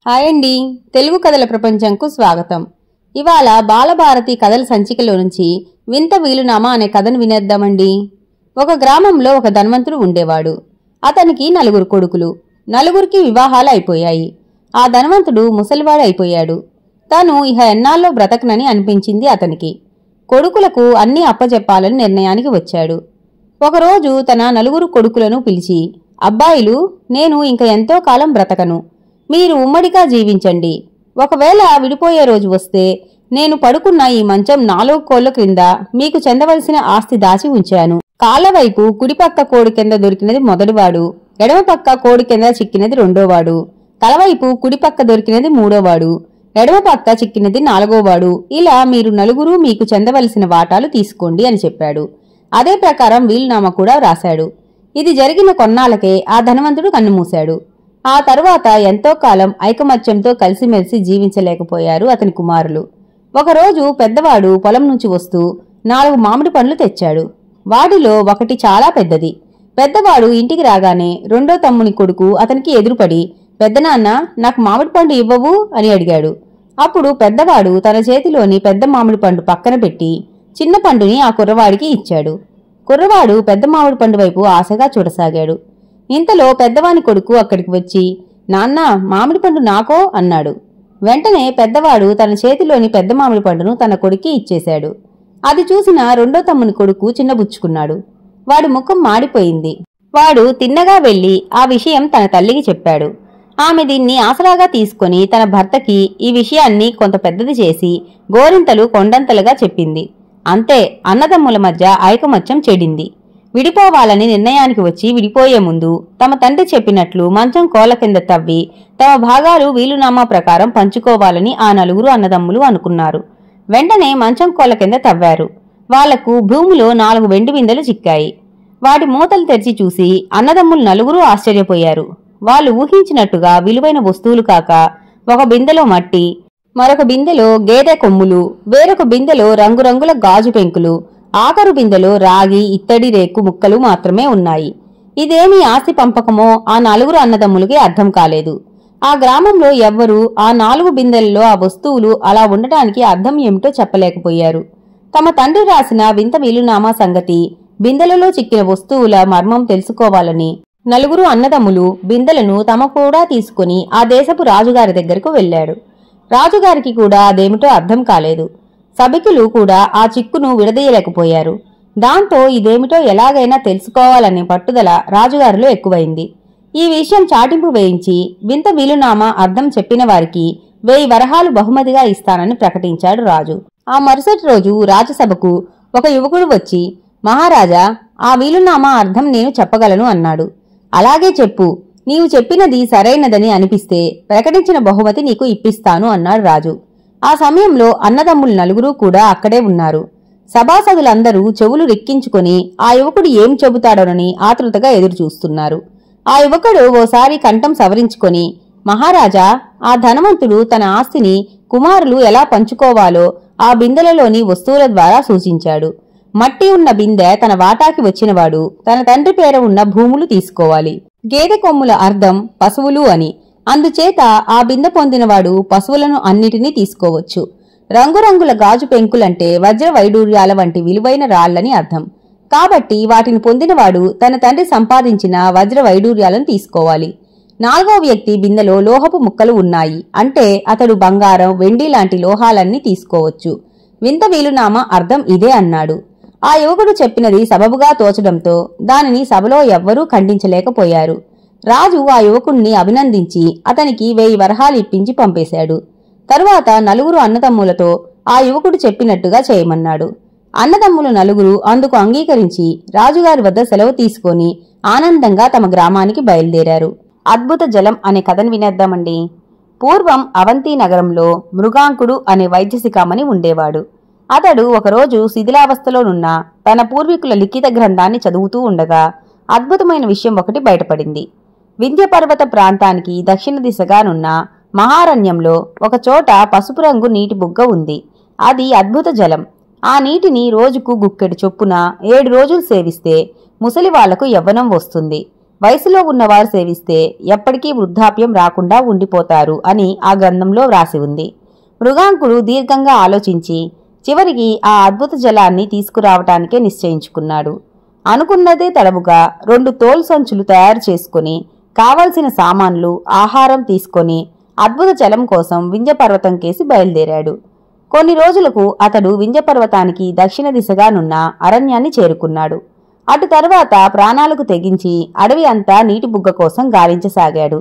Hi అండి, తెలుగు కథల ప్రపంచంకు స్వాగతం. ఇవాళ బాలభారతి కథల సంచికలో నుంచి వింత వీలునామా అనే కథను వినేద్దామండి. ఒక గ్రామంలో ఒక ధనవంతుడు ఉండేవాడు. అతనికి 4 కొడుకులు. 4కి వివాహాలు అయిపోయాయి. ఆ ధనవంతుడు ముసలివాడు అయిపోయాడు. తాను ఇహ ఎన్నాళ్ళో బ్రతకనని అనిపించింది అతనికి. కొడుకులకు అన్నీ అప్పచెప్పాలని నిర్ణయానికి వచ్చాడు. ఒకరోజు తన 4 కొడుకులను పిలిచి, అబ్బాయిలు, నేను ఇంక ఎంతో కాలం బ్రతకను. మీరు ఉమ్మడిగా జీవించండి. ఒకవేళ విడిపోయే రోజు వస్తే నేను పడుకున్న ఈ మంచం 4 కోళ్ల క్రింద మీకు చెందవలసిన ఆస్తి దాచి ఉంచాను. కాళ్ళవైపు కుడిపక్క కోడి కింద దొరికినది మొదటివాడు, ఎడమపక్క కోడి కింద చిక్కినది రెండోవాడు, తలవైపు కుడిపక్క దొరికినది మూడోవాడు, ఎడమపక్క చిక్కినది 4వాడు. ఇలా మీరు 4 మీకు చెందవలసిన వాటాలు తీసుకోండి అని చెప్పాడు. అదే ప్రకారం వీలునామా కూడా రాశాడు. ఇది జరిగిన కొన్నాళ్ళకే ఆ ధనవంతుడు కన్నుమూశాడు. ఆ తరువాత ఎంతో కాలం ఐకమత్యంతో కలిసిమెలిసి జీవించలేకపోయారు అతని కుమారులు. ఒకరోజు పెద్దవాడు పొలం నుంచి వస్తూ 4 మామిడి పండ్లు తెచ్చాడు. వాటిలో ఒకటి చాలా పెద్దది. పెద్దవాడు ఇంటికి రాగానే రెండో తమ్ముని కొడుకు అతనికి ఎదురుపడి, పెద్దనాన్న, నాకు మామిడి పండు ఇవ్వవు అని అడిగాడు. అప్పుడు పెద్దవాడు తన చేతిలోని పెద్ద మామిడి పండు పక్కన పెట్టి చిన్న పండుని ఆ కుర్రవాడికి ఇచ్చాడు. కుర్రవాడు పెద్ద మామిడి పండు వైపు ఆశగా చూడసాగాడు. ఇంతలో పెద్దవాని కొడుకు అక్కడికి వచ్చి, నాన్న, మామిడి పండు నాకో అన్నాడు. వెంటనే పెద్దవాడు తన చేతిలోని పెద్ద మామిడి పండును తన కొడుక్కి ఇచ్చేశాడు. అది చూసిన రెండో తమ్ముని కొడుకు చిన్నబుచ్చుకున్నాడు. వాడి ముఖం మాడిపోయింది. వాడు తిన్నగా వెళ్లి ఆ విషయం తన తల్లికి చెప్పాడు. ఆమె దీన్ని ఆసరాగా తీసుకుని తన భర్తకి ఈ విషయాన్ని కొంత పెద్దది చేసి గోరింతలు కొండంతలుగా చెప్పింది. అంతే, అన్నదమ్ముల మధ్య ఐకమత్యం చెడింది. విడిపోవాలని నిర్ణయానికి వచ్చి విడిపోయే ముందు తమ తండ్రి చెప్పినట్లు మంచం కోళ్ల కింద తవ్వి తమ భాగాలు వీలునామా ప్రకారం పంచుకోవాలని ఆ 4 అన్నదమ్ములు అనుకున్నారు. వెంటనే మంచం కోళ్ల కింద తవ్వారు. వాళ్లకు భూమిలో 4 వెండి బిందెలు చిక్కాయి. వాటి మూతలు తెరిచి చూసి అన్నదమ్ములు 4 ఆశ్చర్యపోయారు. వాళ్ళు ఊహించినట్టుగా విలువైన వస్తువులు కాక ఒక బిందెలో మట్టి, మరొక బిందెలో గేదె కొమ్ములు, వేరొక బిందెలో రంగురంగుల గాజు పెంకులు, ఆఖరు బిందెలో రాగి ఇత్తడి రేకు ముక్కలు మాత్రమే ఉన్నాయి. ఇదేమి ఆస్తి పంపకమో ఆ 4 అన్నదమ్ములకి అర్థం కాలేదు. ఆ గ్రామంలో ఎవ్వరూ ఆ 4 బిందెల్లో ఆ వస్తువులు అలా ఉండటానికి అర్థం ఏమిటో చెప్పలేకపోయారు. తమ తండ్రి రాసిన వింత వీలునామా సంగతి, బిందెలలో చిక్కిన వస్తువుల మర్మం తెలుసుకోవాలని 4 అన్నదమ్ములు బిందెలను తమ కూడా తీసుకుని ఆ దేశపు రాజుగారి దగ్గరకు వెళ్లాడు. రాజుగారికి కూడా అదేమిటో అర్థం కాలేదు. సభికులు కూడా ఆ చిక్కును విడదీయలేకపోయారు. దాంతో ఇదేమిటో ఎలాగైనా తెలుసుకోవాలనే పట్టుదల రాజుగారిలో ఎక్కువైంది. ఈ విషయం చాటింపు వేయించి వింత వీలునామా అర్థం చెప్పిన వారికి 1000 వరహాలు బహుమతిగా ఇస్తానని ప్రకటించాడు రాజు. ఆ మరుసటి రోజు రాజసభకు ఒక యువకుడు వచ్చి, మహారాజా, ఆ వీలునామా అర్థం నేను చెప్పగలను అన్నాడు. అలాగే చెప్పు, నీవు చెప్పినది సరైనదని అనిపిస్తే ప్రకటించిన బహుమతి నీకు ఇప్పిస్తాను అన్నాడు రాజు. ఆ సమయంలో అన్నదమ్ములు 4 కూడా అక్కడే ఉన్నారు. సభాసదులందరూ చెవులు రిక్కించుకొని ఆ యువకుడు ఏం చెబుతాడోనని ఆతృతగా ఎదురుచూస్తున్నారు. ఆ యువకుడు ఓసారి కంఠం సవరించుకొని, మహారాజా, ఆ ధనవంతుడు తన ఆస్తిని కుమారులు ఎలా పంచుకోవాలో ఆ బిందెలలోని వస్తువుల ద్వారా సూచించాడు. మట్టి ఉన్న బిందె తన వాటాకి వచ్చినవాడు తన తండ్రి పేర ఉన్న భూములు తీసుకోవాలి. గేదె కొమ్ముల అర్థం పశువులు అని. అందుచేత ఆ బిందె పొందినవాడు పశువులను అన్నిటినీ తీసుకోవచ్చు. రంగురంగుల గాజు పెంకులంటే వజ్ర వైడూర్యాల వంటి విలువైన రాళ్లని అర్థం. కాబట్టి వాటిని పొందినవాడు తన తండ్రి సంపాదించిన వజ్ర వైడూర్యాలను తీసుకోవాలి. 4వ వ్యక్తి బిందెలో లోహపు ముక్కలు ఉన్నాయి అంటే అతడు బంగారం, వెండి లాంటి లోహాలన్నీ తీసుకోవచ్చు. వింత వీలునామా అర్థం ఇదే అన్నాడు. ఆ యువకుడు చెప్పినది సబబుగా తోచడంతో దానిని సభలో ఎవ్వరూ ఖండించలేకపోయారు. రాజు ఆ యువకుణ్ణి అభినందించి అతనికి 1000 వరహాలు ఇప్పించి పంపేశాడు. తరువాత 4 అన్నదమ్ములతో ఆ యువకుడు చెప్పినట్టుగా చేయమన్నాడు. అన్నదమ్ములు 4 అందుకు అంగీకరించి రాజుగారి వద్ద సెలవు తీసుకొని ఆనందంగా తమ గ్రామానికి బయలుదేరారు. అద్భుత జలం అనే కథను వినేద్దామండి. పూర్వం అవంతి నగరంలో మృగాంకుడు అనే వైద్యశిఖామణి ఉండేవాడు. అతడు ఒకరోజు శిథిలావస్థలోనున్న తన పూర్వీకుల లిఖిత గ్రంథాన్ని చదువుతూ ఉండగా అద్భుతమైన విషయం ఒకటి బయటపడింది. వింధ్యపర్వత ప్రాంతానికి దక్షిణ దిశగానున్న మహారణ్యంలో ఒకచోట పసుపు రంగు నీటి బుగ్గ ఉంది. అది అద్భుత జలం. ఆ నీటిని రోజుకు గుక్కెడు చొప్పున 7 రోజులు సేవిస్తే ముసలి వాళ్లకు యవ్వనం వస్తుంది. వయసులో ఉన్నవారు సేవిస్తే ఎప్పటికీ వృద్ధాప్యం రాకుండా ఉండిపోతారు అని ఆ గ్రంథంలో వ్రాసి ఉంది. మృగాంకుడు దీర్ఘంగా ఆలోచించి చివరికి ఆ అద్భుత జలాన్ని తీసుకురావటానికే నిశ్చయించుకున్నాడు. అనుకున్నదే తడవుగా 2 తోలు సంచులు తయారు చేసుకుని కావలసిన సామాన్లు, ఆహారం తీసుకొని అద్భుత జలం కోసం వింధ్యపర్వతం కేసి బయలుదేరాడు. కొన్ని రోజులకు అతడు వింధ్యపర్వతానికి దక్షిణ దిశగానున్న అరణ్యాన్ని చేరుకున్నాడు. అటు తర్వాత ప్రాణాలకు తెగించి అడవి అంతా నీటి బుగ్గ కోసం గాలించసాగాడు.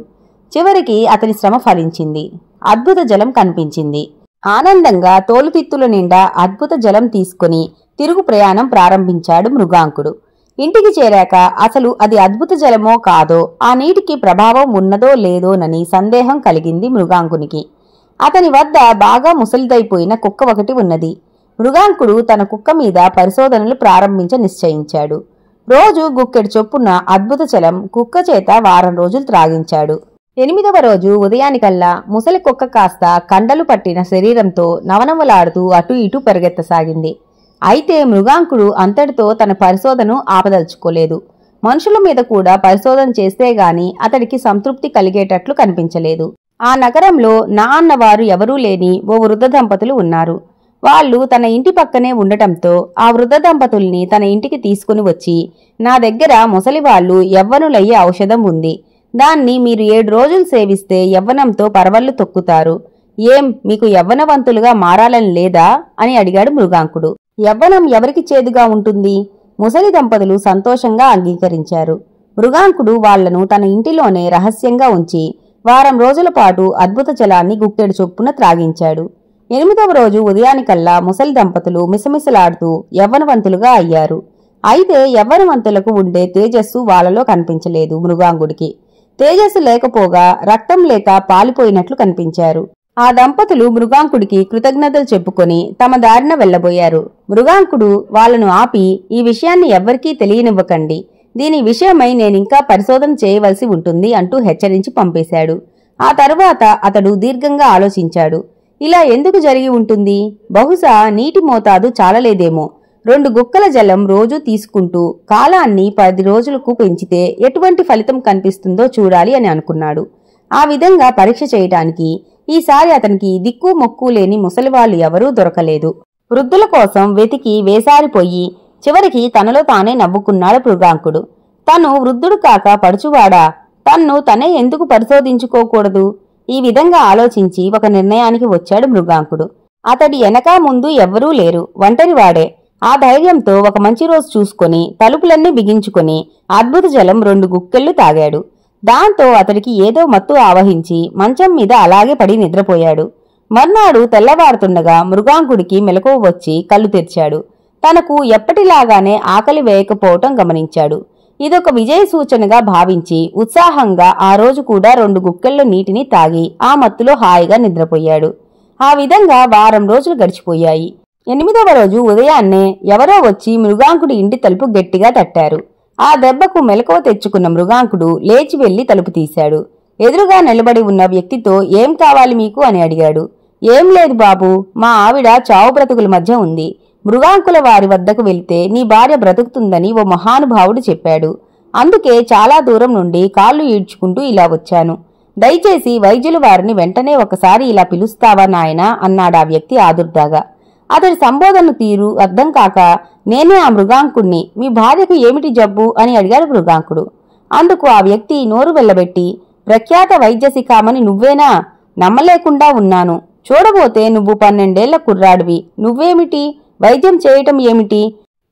చివరికి అతని శ్రమ ఫలించింది. అద్భుత జలం కనిపించింది. ఆనందంగా తోలుతిత్తుల నిండా అద్భుత జలం తీసుకుని తిరుగు ప్రయాణం ప్రారంభించాడు మృగాంకుడు. ఇంటికి చేరాక అసలు అది అద్భుత జలమో కాదో, ఆ నీటికి ప్రభావం ఉన్నదో లేదోనని సందేహం కలిగింది మృగాంకునికి. అతని వద్ద బాగా ముసలిదైపోయిన కుక్క ఒకటి ఉన్నది. మృగాంకుడు తన కుక్క మీద పరిశోధనలు ప్రారంభించ నిశ్చయించాడు. రోజు గుక్కెడు చొప్పున అద్భుత జలం కుక్క చేత వారం రోజులు త్రాగించాడు. 8వ రోజు ఉదయానికల్లా ముసలి కుక్క కాస్త కండలు పట్టిన శరీరంతో నవనవలాడుతూ అటూ ఇటూ పరిగెత్తసాగింది. అయితే మృగాంకుడు అంతటితో తన పరిశోధన ఆపదలుచుకోలేదు. మనుషుల మీద కూడా పరిశోధన చేస్తే గాని అతడికి సంతృప్తి కలిగేటట్లు కనిపించలేదు. ఆ నగరంలో నా అన్నవారు ఎవరూ లేని ఓ వృద్ధ దంపతులు ఉన్నారు. వాళ్ళు తన ఇంటి పక్కనే ఉండటంతో ఆ వృద్ధ దంపతుల్ని తన ఇంటికి తీసుకుని వచ్చి, నా దగ్గర ముసలివాళ్లు యవ్వనులయ్యే ఔషధం ఉంది, దాన్ని మీరు 7 రోజులు సేవిస్తే యవ్వనంతో పరవళ్లు తొక్కుతారు. ఏం మీకు యవ్వనవంతులుగా మారాలని లేదా అని అడిగాడు మృగాంకుడు. యవ్వనం ఎవరికి చేదుగా ఉంటుంది? ముసలి దంపతులు సంతోషంగా అంగీకరించారు. మృగాంకుడు వాళ్లను తన ఇంటిలోనే రహస్యంగా ఉంచి వారం రోజుల పాటు అద్భుత జలాన్ని గుక్కెడు చొప్పున త్రాగించాడు. 8వ రోజు ఉదయానికల్లా ముసలి దంపతులు మిసమిసలాడుతూ యవ్వనవంతులుగా అయ్యారు. అయితే యవ్వనవంతులకు ఉండే తేజస్సు వాళ్లలో కనిపించలేదు. మృగాంకుడికి తేజస్సు లేకపోగా రక్తం లేక పాలిపోయినట్లు కనిపించారు. ఆ దంపతులు మృగాంకుడికి కృతజ్ఞతలు చెప్పుకొని తమ దారిన వెళ్లబోయారు. మృగాంకుడు వాళ్లను ఆపి, ఈ విషయాన్ని ఎవ్వరికీ తెలియనివ్వకండి, దీని విషయమై నేనింకా పరిశోధన చేయవలసి ఉంటుంది అంటూ హెచ్చరించి పంపేశాడు. ఆ తరువాత అతడు దీర్ఘంగా ఆలోచించాడు. ఇలా ఎందుకు జరిగి ఉంటుంది? బహుశా నీటి మోతాదు చాలలేదేమో. 2 గుక్కల జలం రోజూ తీసుకుంటూ కాలాన్ని 10 రోజులకు పెంచితే ఎటువంటి ఫలితం కనిపిస్తుందో చూడాలి అని అనుకున్నాడు. ఆ విధంగా పరీక్ష చేయటానికి ఈసారి అతనికి దిక్కు మొక్కు లేని ముసలివాళ్లు ఎవరూ దొరకలేదు. వృద్ధుల కోసం వెతికి వేసారిపోయి చివరికి తనలో తానే నవ్వుకున్నాడు మృగాంకుడు. తను వృద్ధుడు కాక పడుచువాడా? తన్ను తనే ఎందుకు పరిశోధించుకోకూడదు? ఈ విధంగా ఆలోచించి ఒక నిర్ణయానికి వచ్చాడు మృగాంకుడు. అతడి వెనకా ముందు ఎవ్వరూ లేరు, ఒంటరివాడే. ఆ ధైర్యంతో ఒక మంచి రోజు చూసుకొని తలుపులన్నీ బిగించుకొని అద్భుత జలం 2 గుక్కెళ్లు తాగాడు. దాంతో అతడికి ఏదో మత్తు ఆవహించి మంచం మీద అలాగే పడి నిద్రపోయాడు. మర్నాడు తెల్లవారుతుండగా మృగాంకుడికి మెలకువ వచ్చి కళ్ళు తెరిచాడు. తనకు ఎప్పటిలాగానే ఆకలి వేయకపోవటం గమనించాడు. ఇదొక విజయ సూచనగా భావించి ఉత్సాహంగా ఆ రోజు కూడా 2 గుక్కెళ్ల నీటిని తాగి ఆ మత్తులో హాయిగా నిద్రపోయాడు. ఆ విధంగా వారం రోజులు గడిచిపోయాయి. 8వ రోజు ఉదయాన్నే ఎవరో వచ్చి మృగాంకుడి ఇంటి తలుపు గట్టిగా తట్టారు. ఆ దెబ్బకు మెలకువ తెచ్చుకున్న మృగాంకుడు లేచి వెళ్లి తలుపు తీశాడు. ఎదురుగా నిలబడి ఉన్న వ్యక్తితో ఏం కావాలి మీకు అని అడిగాడు. ఏం లేదు బాబూ, మా ఆవిడ చావు బ్రతుకుల మధ్య ఉంది. మృగాంకుల వారి వద్దకు వెళ్తే నీ భార్య బ్రతుకుతుందని ఓ మహానుభావుడు చెప్పాడు. అందుకే చాలా దూరం నుండి కాళ్ళు ఈడ్చుకుంటూ ఇలా వచ్చాను. దయచేసి వైద్యులు వారిని వెంటనే ఒకసారి ఇలా పిలుస్తావా నాయనా అన్నాడా వ్యక్తి ఆదుర్దాగా. అతడి సంబోధన తీరు అర్థం కాక, నేనే ఆ మృగాంకుణ్ణి, మీ భార్యకు ఏమిటి జబ్బు అని అడిగాడు మృగాంకుడు. అందుకు ఆ వ్యక్తి నోరు వెళ్లబెట్టి, ప్రఖ్యాత వైద్య శిఖామణి నువ్వేనా? నమ్మలేకుండా ఉన్నాను. చూడబోతే నువ్వు 12 ఏళ్ల కుర్రాడివి. నువ్వేమిటి వైద్యం చేయటం ఏమిటి?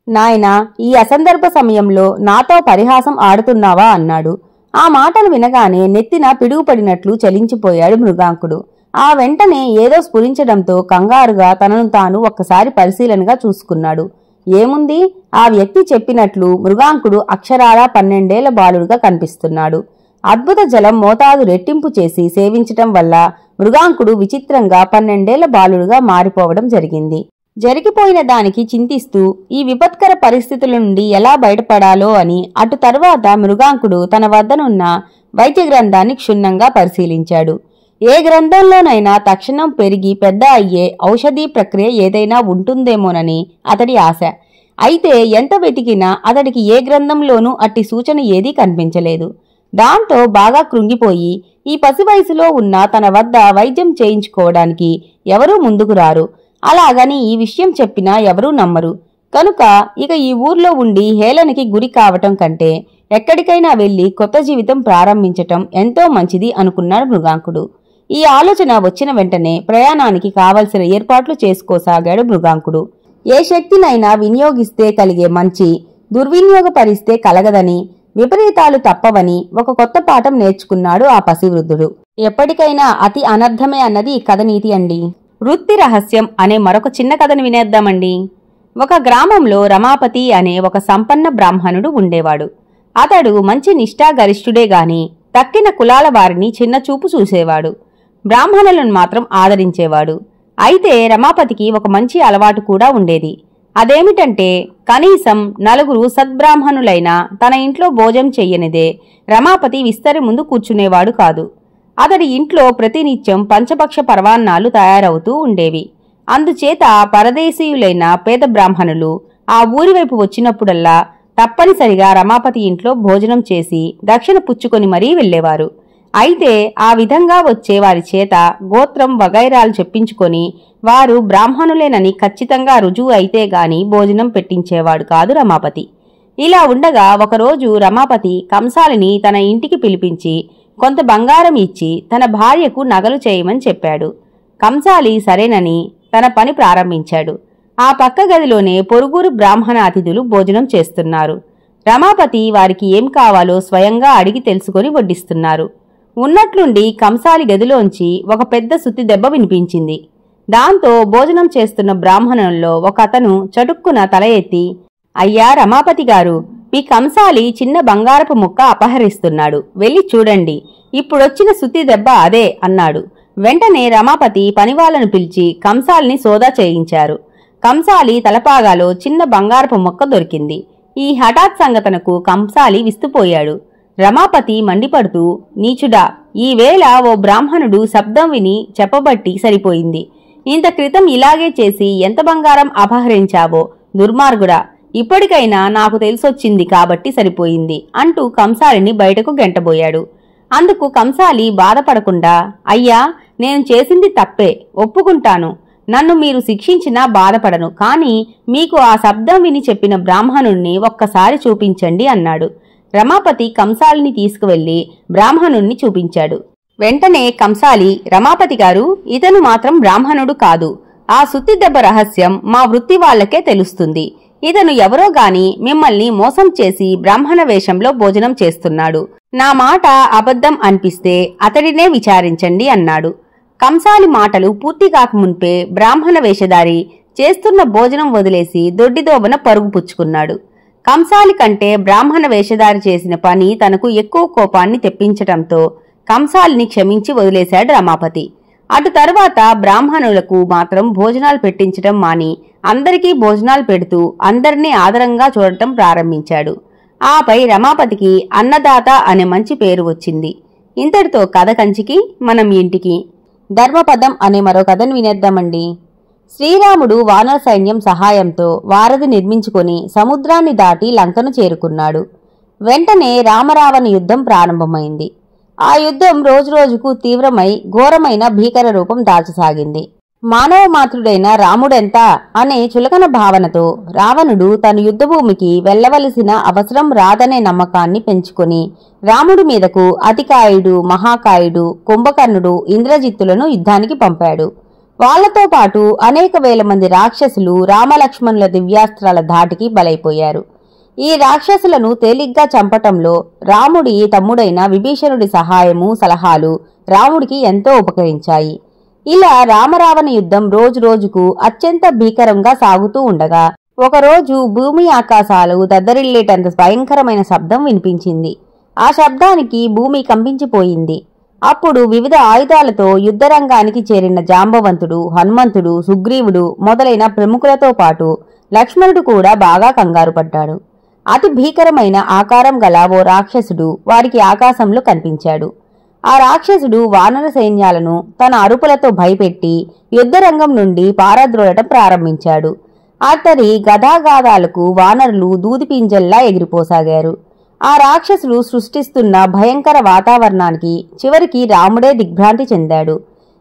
నాయనా, ఈ అసందర్భ సమయంలో నాతో పరిహాసం ఆడుతున్నావా అన్నాడు. ఆ మాటలు వినగానే నెత్తిన పిడుగుపడినట్లు చలించిపోయాడు మృగాంకుడు. ఆ వెంటనే ఏదో స్ఫురించడంతో కంగారుగా తనను తాను ఒక్కసారి పరిశీలనగా చూసుకున్నాడు. ఏముంది, ఆ వ్యక్తి చెప్పినట్లు మృగాంకుడు అక్షరాలా 12 ఏళ్ల బాలుడుగా కనిపిస్తున్నాడు. అద్భుత జలం మోతాదు రెట్టింపు చేసి సేవించటం వల్ల మృగాంకుడు విచిత్రంగా 12 ఏళ్ల బాలుడుగా మారిపోవడం జరిగింది. జరిగిపోయిన దానికి చింతిస్తూ ఈ విపత్కర పరిస్థితుల నుండి ఎలా బయటపడాలో అని అటు తర్వాత మృగాంకుడు తన వద్దనున్న వైద్య గ్రంథాన్ని క్షుణ్ణంగా పరిశీలించాడు. ఏ గ్రంథంలోనైనా తక్షణం పెరిగి పెద్ద అయ్యే ఔషధీ ప్రక్రియ ఏదైనా ఉంటుందేమోనని అతడి ఆశ. అయితే ఎంత వెతికినా అతడికి ఏ గ్రంథంలోనూ అట్టి సూచన ఏదీ కనిపించలేదు. దాంతో బాగా కృంగిపోయి ఈ పసి వయసులో ఉన్న తన వద్ద వైద్యం చేయించుకోవడానికి ఎవరూ ముందుకు రారు. అలాగని ఈ విషయం చెప్పినా ఎవరూ నమ్మరు. కనుక ఇక ఈ ఊర్లో ఉండి హేళనకి గురి కావటం కంటే ఎక్కడికైనా వెళ్లి కొత్త జీవితం ప్రారంభించటం ఎంతో మంచిది అనుకున్నాడు మృగాంకుడు. ఈ ఆలోచన వచ్చిన వెంటనే ప్రయాణానికి కావలసిన ఏర్పాట్లు చేసుకోసాగాడు మృగాంకుడు. ఏ శక్తినైనా వినియోగిస్తే కలిగే మంచి దుర్వినియోగపరిస్తే కలగదని, విపరీతాలు తప్పవని ఒక కొత్త పాఠం నేర్చుకున్నాడు ఆ పసివృద్ధుడు. ఎప్పటికైనా అతి అనర్థమే అన్నది కథ నీతి అండి. వృత్తి రహస్యం అనే మరొక చిన్న కథను వినేద్దామండి. ఒక గ్రామంలో రమాపతి అనే ఒక సంపన్న బ్రాహ్మణుడు ఉండేవాడు. అతడు మంచి నిష్ఠాగరిష్ఠుడే గాని తక్కిన కులాల వారిని చిన్నచూపు చూసేవాడు. బ్రాహ్మణులను మాత్రం ఆదరించేవాడు. అయితే రమాపతికి ఒక మంచి అలవాటు కూడా ఉండేది. అదేమిటంటే కనీసం నలుగురు సద్బ్రాహ్మణులైన తన ఇంట్లో భోజనం చెయ్యనిదే రమాపతి విస్తరి ముందు కూర్చునేవాడు కాదు. అతడి ఇంట్లో ప్రతినిత్యం పంచపక్ష పర్వాన్నాలు తయారవుతూ ఉండేవి. అందుచేత పరదేశీయులైన పేద బ్రాహ్మణులు ఆ ఊరివైపు వచ్చినప్పుడల్లా తప్పనిసరిగా రమాపతి ఇంట్లో భోజనం చేసి దక్షిణ పుచ్చుకొని మరీ వెళ్లేవారు. అయితే ఆ విధంగా వచ్చే వారి చేత గోత్రం వగైరాలు చెప్పించుకొని వారు బ్రాహ్మణులేనని ఖచ్చితంగా రుజువు అయితే గాని భోజనం పెట్టించేవాడు కాదు రమాపతి. ఇలా ఉండగా ఒకరోజు రమాపతి కంసాలిని తన ఇంటికి పిలిపించి కొంత బంగారం ఇచ్చి తన భార్యకు నగలు చేయమని చెప్పాడు. కంసాలి సరేనని తన పని ప్రారంభించాడు. ఆ పక్క గదిలోనే పొరుగురు బ్రాహ్మణ అతిథులు భోజనం చేస్తున్నారు. రమాపతి వారికి ఏం కావాలో స్వయంగా అడిగి తెలుసుకొని వడ్డిస్తున్నారు. ఉన్నట్లుండి కంసాలి గదిలోంచి ఒక పెద్ద సుత్తి దెబ్బ వినిపించింది. దాంతో భోజనం చేస్తున్న బ్రాహ్మణుల్లో ఒక అతను చటుక్కున తల ఎత్తి, అయ్యా రమాపతి గారు, మీ కంసాలి చిన్న బంగారపు ముక్క అపహరిస్తున్నాడు, వెళ్ళి చూడండి, ఇప్పుడొచ్చిన సుత్తి దెబ్బ అదే అన్నాడు. వెంటనే రమాపతి పనివాళ్లను పిలిచి కంసాలిని సోదా చేయించారు. కంసాలి తలపాగాలో చిన్న బంగారపు మొక్క దొరికింది. ఈ హఠాత్ సంఘటనకు కంసాలి విస్తుపోయాడు. రమాపతి మండిపడుతూ, నీచుడా, ఈవేళ ఓ బ్రాహ్మణుడు శబ్దం విని చెప్పబట్టి సరిపోయింది. ఇంత క్రితం ఇలాగే చేసి ఎంత బంగారం అపహరించావో దుర్మార్గుడా, ఇప్పటికైనా నాకు తెలిసొచ్చింది కాబట్టి సరిపోయింది అంటూ కంసాలిని బయటకు గెంటబోయాడు. అందుకు కంసాలి బాధపడకుండా, అయ్యా, నేను చేసింది తప్పే, ఒప్పుకుంటాను, నన్ను మీరు శిక్షించినా బాధపడను, కాని మీకు ఆ శబ్దం విని చెప్పిన బ్రాహ్మణుణ్ణి ఒక్కసారి చూపించండి అన్నాడు. రమాపతి కంసాలిని తీసుకువెళ్లి బ్రాహ్మణుణ్ణి చూపించాడు. వెంటనే కంసాలి, రమాపతి గారు, ఇతను మాత్రం బ్రాహ్మణుడు కాదు. ఆ సుత్తి దెబ్బ రహస్యం మా వృత్తి వాళ్లకే తెలుస్తుంది. ఇతను ఎవరో గాని మిమ్మల్ని మోసం చేసి బ్రాహ్మణ వేషంలో భోజనం చేస్తున్నాడు. నా మాట అబద్ధం అనిపిస్తే అతడినే విచారించండి అన్నాడు. కంసాలి మాటలు పూర్తి కాకమున్పే బ్రాహ్మణ వేషధారి చేస్తున్న భోజనం వదిలేసి దొడ్డిదోబన పరుగు పుచ్చుకున్నాడు. కంసాలి కంటే బ్రాహ్మణ వేషధారి చేసిన పని తనకు ఎక్కువ కోపాన్ని తెప్పించటంతో కంసాలిని క్షమించి వదిలేశాడు రమాపతి. అటు తరువాత బ్రాహ్మణులకు మాత్రం భోజనాలు పెట్టించటం మాని అందరికీ భోజనాలు పెడుతూ అందరినీ ఆదరంగా చూడటం ప్రారంభించాడు. ఆపై రమాపతికి అన్నదాత అనే మంచి పేరు వచ్చింది. ఇంతటితో కథ కంచికి మనం ఇంటికి. ధర్మపదం అనే మరో కథను వినేద్దామండి. శ్రీరాముడు వానర సైన్యం సహాయంతో వారధి నిర్మించుకొని సముద్రాన్ని దాటి లంకను చేరుకున్నాడు. వెంటనే రామరావణ యుద్ధం ప్రారంభమైంది. ఆ యుద్ధం రోజురోజుకు తీవ్రమై ఘోరమైన భీకర రూపం దాల్చసాగింది. మానవ మాతృడైన రాముడెంత అనే చులకన భావనతో రావణుడు తన యుద్ధభూమికి వెళ్లవలసిన అవసరం రాదనే నమ్మకాన్ని పెంచుకొని రాముడి మీదకు అతికాయుడు, మహాకాయుడు, కుంభకర్ణుడు, ఇంద్రజిత్తులను యుద్ధానికి పంపాడు. వాళ్లతో పాటు అనేక వేల మంది రాక్షసులు రామలక్ష్మణుల దివ్యాస్త్రాల ధాటికి బలైపోయారు. ఈ రాక్షసులను తేలిగ్గా చంపటంలో రాముడి తమ్ముడైన విభీషణుడి సహాయము, సలహాలు రాముడికి ఎంతో ఉపకరించాయి. ఇలా రామరావణ యుద్ధం రోజురోజుకు అత్యంత భీకరంగా సాగుతూ ఉండగా ఒకరోజు భూమి ఆకాశాలు దద్దరిల్లేటంత భయంకరమైన శబ్దం వినిపించింది. ఆ శబ్దానికి భూమి కంపించిపోయింది. అప్పుడు వివిధ ఆయుధాలతో యుద్ధరంగానికి చేరిన జాంబవంతుడు, హనుమంతుడు, సుగ్రీవుడు మొదలైన ప్రముఖులతో పాటు లక్ష్మణుడు కూడా బాగా కంగారు పడ్డాడు. అతి భీకరమైన ఆకారం గల ఓ రాక్షసుడు వారికి ఆకాశంలో కనిపించాడు. ఆ రాక్షసుడు వానర సైన్యాలను తన అరుపులతో భయపెట్టి యుద్ధరంగం నుండి పారద్రోలటం ప్రారంభించాడు. అతడి గదాగాదాలకు వానరులు దూదిపింజల్లా ఎగిరిపోసాగారు. ఆ రాక్షసులు సృష్టిస్తున్న భయంకర వాతావరణానికి చివరికి రాముడే దిగ్భ్రాంతి చెందాడు.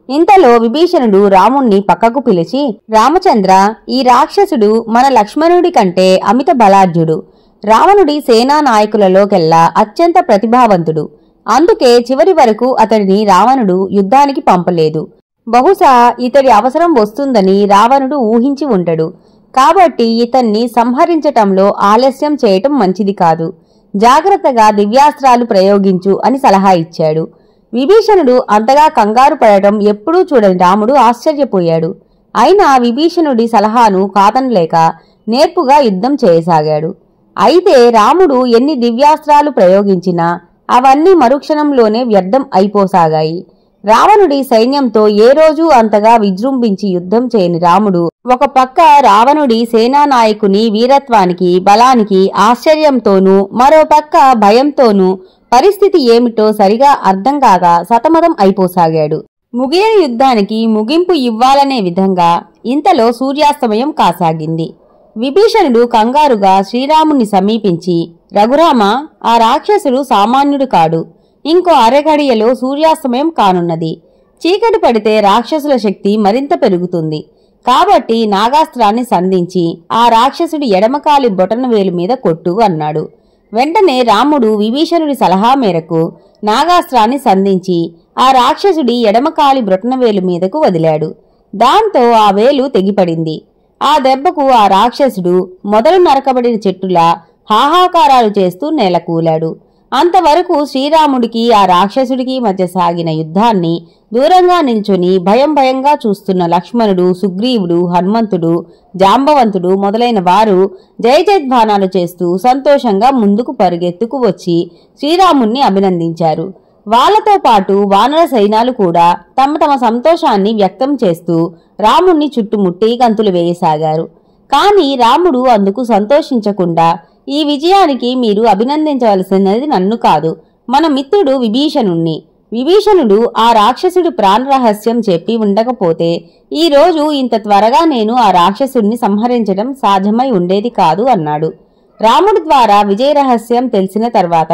ఇంతలో విభీషణుడు రాముణ్ణి పక్కకు పిలిచి, రామచంద్ర, ఈ రాక్షసుడు మన లక్ష్మణుడి కంటే అమిత బలాఢ్యుడు. రావణుడి సేనా నాయకులలోకెల్లా అత్యంత ప్రతిభావంతుడు. అందుకే చివరి వరకు అతడిని రావణుడు యుద్ధానికి పంపలేదు. బహుశా ఇతడి అవసరం వస్తుందని రావణుడు ఊహించి ఉండడు. కాబట్టి ఇతన్ని సంహరించటంలో ఆలస్యం చేయటం మంచిది కాదు. జాగ్రత్తగా దివ్యాస్త్రాలు ప్రయోగించు అని సలహా ఇచ్చాడు. విభీషణుడు అంతగా కంగారు పడటం ఎప్పుడూ చూడని రాముడు ఆశ్చర్యపోయాడు. అయినా విభీషణుడి సలహాను కాదనలేక నేర్పుగా యుద్ధం చేయసాగాడు. అయితే రాముడు ఎన్ని దివ్యాస్త్రాలు ప్రయోగించినా అవన్నీ మరుక్షణంలోనే వ్యర్థం అయిపోసాగాయి. రావణుడి సైన్యంతో ఏ రోజు అంతగా విజృంభించి యుద్ధం చేయని రాముడు ఒక పక్క రావణుడి సేనానాయకుని వీరత్వానికి బలానికి ఆశ్చర్యంతోనూ మరోపక్క భయంతోనూ పరిస్థితి ఏమిటో సరిగా అర్థం కాక సతమతం అయిపోసాగాడు. ముగియని యుద్ధానికి ముగింపు ఇవ్వాలనే విధంగా ఇంతలో సూర్యాస్తమయం కాసాగింది. విభీషణుడు కంగారుగా శ్రీరాముణ్ణి సమీపించి, రఘురామ, ఆ రాక్షసుడు సామాన్యుడు కాడు. ఇంకో అరగడియలో సూర్యాస్తమయం కానున్నది. చీకటి పడితే రాక్షసుల శక్తి మరింత పెరుగుతుంది. కాబట్టి నాగాస్త్రాన్ని సంధించి ఆ రాక్షసుడి ఎడమకాలి బొటనవేలు మీద కొట్టు అన్నాడు. వెంటనే రాముడు విభీషణుడి సలహా మేరకు నాగాస్త్రాన్ని సంధించి ఆ రాక్షసుడి ఎడమకాలి బొటనవేలు మీదకు వదిలాడు. దాంతో ఆ వేలు తెగిపడింది. ఆ దెబ్బకు ఆ రాక్షసుడు మొదలు నరకబడిన చెట్టులా హాహాకారాలు చేస్తూ నేలకూలాడు. అంతవరకు శ్రీరాముడికి ఆ రాక్షసుడికి మధ్య సాగిన యుద్ధాన్ని దూరంగా నిల్చొని భయం భయంగా చూస్తున్న లక్ష్మణుడు, సుగ్రీవుడు, హనుమంతుడు, జాంబవంతుడు మొదలైన వారు జయజయధ్వానాలు చేస్తూ సంతోషంగా ముందుకు పరుగెత్తుకు వచ్చి శ్రీరాముణ్ణి అభినందించారు. వాళ్లతో పాటు వానర సైన్యాలు కూడా తమ తమ సంతోషాన్ని వ్యక్తం చేస్తూ రాముణ్ణి చుట్టుముట్టి గంతులు వేయసాగారు. కాని రాముడు అందుకు సంతోషించకుండా, ఈ విజయానికి మీరు అభినందించవలసినది నన్ను కాదు, మన మిత్రుడు విభీషణుణ్ణి. విభీషణుడు ఆ రాక్షసుడి ప్రాణరహస్యం చెప్పి ఉండకపోతే ఈ రోజు ఇంత త్వరగా నేను ఆ రాక్షసుడిని సంహరించడం సాధ్యమై ఉండేది కాదు అన్నాడు. రాముడి ద్వారా విజయ రహస్యం తెలిసిన తర్వాత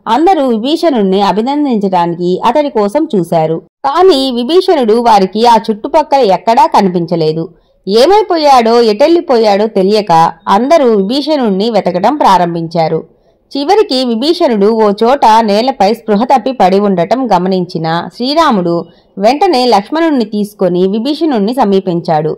అందరూ విభీషణుణ్ణి అభినందించడానికి అతడి కోసం చూశారు. కాని విభీషణుడు వారికి ఆ చుట్టుపక్కల ఎక్కడా కనిపించలేదు. ఏమైపోయాడో ఎటెళ్లిపోయాడో తెలియక అందరూ విభీషణుణ్ణి వెతకడం ప్రారంభించారు. చివరికి విభీషణుడు ఓ చోట నేలపై స్పృహ తప్పి పడి ఉండటం గమనించిన శ్రీరాముడు వెంటనే లక్ష్మణుణ్ణి తీసుకొని విభీషణుణ్ణి సమీపించాడు.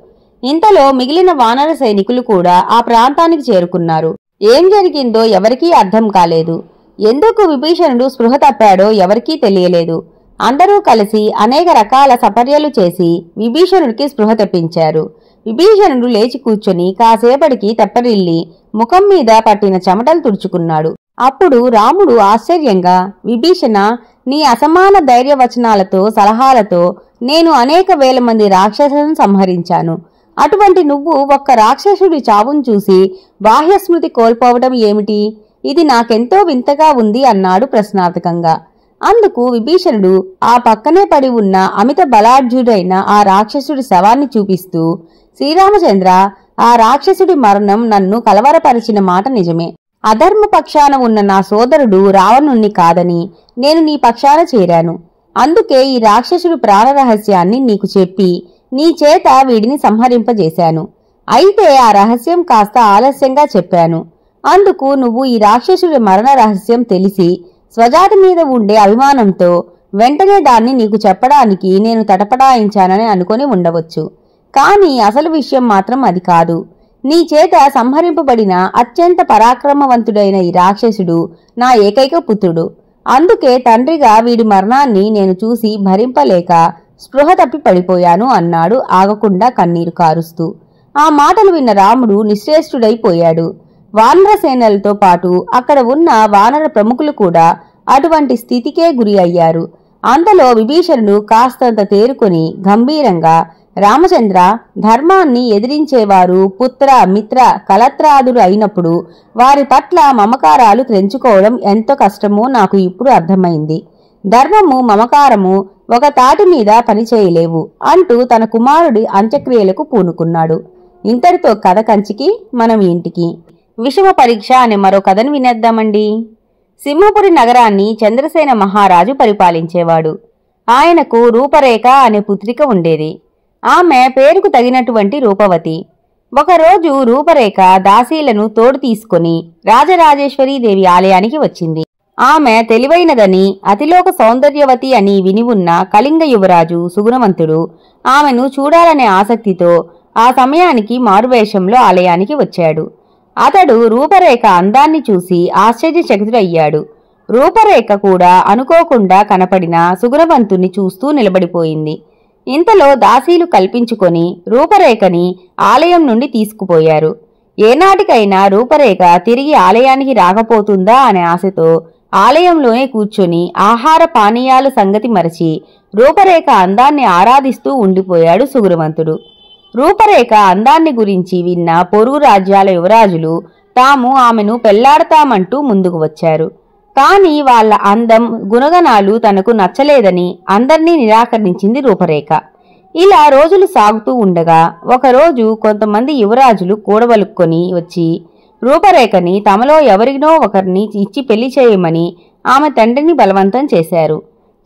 ఇంతలో మిగిలిన వానర సైనికులు కూడా ఆ ప్రాంతానికి చేరుకున్నారు. ఏం జరిగిందో ఎవరికీ అర్థం కాలేదు. ఎందుకు విభీషణుడు స్పృహ తప్పాడో ఎవరికీ తెలియలేదు. అందరూ కలిసి అనేక రకాల సపర్యలు చేసి విభీషణుడికి స్పృహ తెప్పించారు. విభీషణుడు లేచి కూర్చొని కాసేపటికి తెప్పరిల్లి ముఖం మీద పట్టిన చెమటలు తుడుచుకున్నాడు. అప్పుడు రాముడు ఆశ్చర్యంగా, విభీషణ, నీ అసమాన ధైర్యవచనాలతో సలహాలతో నేను అనేక వేల మంది రాక్షసులను సంహరించాను. అటువంటి నువ్వు ఒక్క రాక్షసుడి చావును చూసి బాహ్యస్మృతి కోల్పోవడం ఏమిటి? ఇది నాకెంతో వింతగా ఉంది అన్నాడు ప్రశ్నార్థకంగా. అందుకు విభీషణుడు ఆ పక్కనే పడి ఉన్న అమిత బలాఢ్యుడైన ఆ రాక్షసుడి శవాన్ని చూపిస్తూ, శ్రీరామచంద్ర, ఆ రాక్షసుడి మరణం నన్ను కలవరపరిచిన మాట నిజమే. అధర్మ పక్షాన ఉన్న నా సోదరుడు రావణుణ్ణి కాదని నేను నీ పక్షాన చేరాను. అందుకే ఈ రాక్షసుడి ప్రాణరహస్యాన్ని నీకు చెప్పి నీ చేత వీడిని సంహరింపజేశాను. అయితే ఆ రహస్యం కాస్త ఆలస్యంగా చెప్పాను. అందుకు నువ్వు ఈ రాక్షసుడి మరణ రహస్యం తెలిసి స్వజాతి మీద ఉండే అభిమానంతో వెంటనే దాన్ని నీకు చెప్పడానికి నేను తటపడాయించానని అనుకొని ఉండవచ్చు. కాని అసలు విషయం మాత్రం అది కాదు. నీ చేత సంహరింపబడిన అత్యంత పరాక్రమవంతుడైన ఈ రాక్షసుడు నా ఏకైక పుత్రుడు. అందుకే తండ్రిగా వీడి మరణాన్ని నేను చూసి భరింపలేక స్పృహ తప్పి పడిపోయాను అన్నాడు ఆగకుండా కన్నీరు కారుస్తూ. ఆ మాటలు విన్న రాముడు నిశ్చేష్టుడైపోయాడు. వానర సేనలతో పాటు అక్కడ ఉన్న వానర ప్రముఖులు కూడా అటువంటి స్థితికే గురి అయ్యారు. అంతలో విభీషణుడు కాస్తంత తేరుకొని గంభీరంగా, రామచంద్ర, ధర్మాన్ని ఎదిరించేవారు పుత్ర మిత్ర కలత్రాదులు అయినప్పుడు వారి పట్ల మమకారాలు తెంచుకోవడం ఎంతో కష్టమో నాకు ఇప్పుడు అర్థమైంది. ధర్మము మమకారము ఒక తాటి మీద పనిచేయలేవు అంటూ తన కుమారుడి అంత్యక్రియలకు పూనుకున్నాడు. ఇంతటితో కథ కంచికి మనం ఇంటికి. విషమ పరీక్ష అనే మరో కథను వినేద్దామండి. సింహపురి నగరాన్ని చంద్రసేన మహారాజు పరిపాలించేవాడు. ఆయనకు రూపరేఖ అనే పుత్రిక ఉండేది. ఆమె పేరుకు తగినటువంటి రూపవతి. ఒకరోజు రూపరేఖ దాసీలను తోడు తీసుకుని రాజరాజేశ్వరీదేవి ఆలయానికి వచ్చింది. ఆమె తెలివైనదని, అతిలోక సౌందర్యవతి అని విని ఉన్న కళింగ యువరాజు సుగుణవంతుడు ఆమెను చూడాలనే ఆసక్తితో ఆ సమయానికి మారువేషంలో ఆలయానికి వచ్చాడు. అతడు రూపరేఖ అందాన్ని చూసి ఆశ్చర్యచకితుడయ్యాడు. రూపరేఖ కూడా అనుకోకుండా కనపడిన సుగుణవంతుణ్ణి చూస్తూ నిలబడిపోయింది. ఇంతలో దాసీలు కల్పించుకొని రూపరేఖని ఆలయం నుండి తీసుకుపోయారు. ఏనాటికైనా రూపరేఖ తిరిగి ఆలయానికి రాకపోతుందా అనే ఆశతో ఆలయంలోనే కూర్చొని ఆహార పానీయాల సంగతి మరచి రూపరేఖ అందాన్ని ఆరాధిస్తూ ఉండిపోయాడు సుగుణవంతుడు. రూపరేఖ అందాన్ని గురించి విన్న పొరుగు రాజ్యాల యువరాజులు తాము ఆమెను పెళ్లాడతామంటూ ముందుకు వచ్చారు. కాని వాళ్ల అందం, గుణగణాలు తనకు నచ్చలేదని అందర్నీ నిరాకరించింది రూపరేఖ. ఇలా రోజులు సాగుతూ ఉండగా ఒకరోజు కొంతమంది యువరాజులు కూడబలుక్కొని వచ్చి రూపరేఖని తమలో ఎవరినో ఒకరిని ఇచ్చి పెళ్లి చేయమని ఆమె తండ్రిని బలవంతం చేశారు.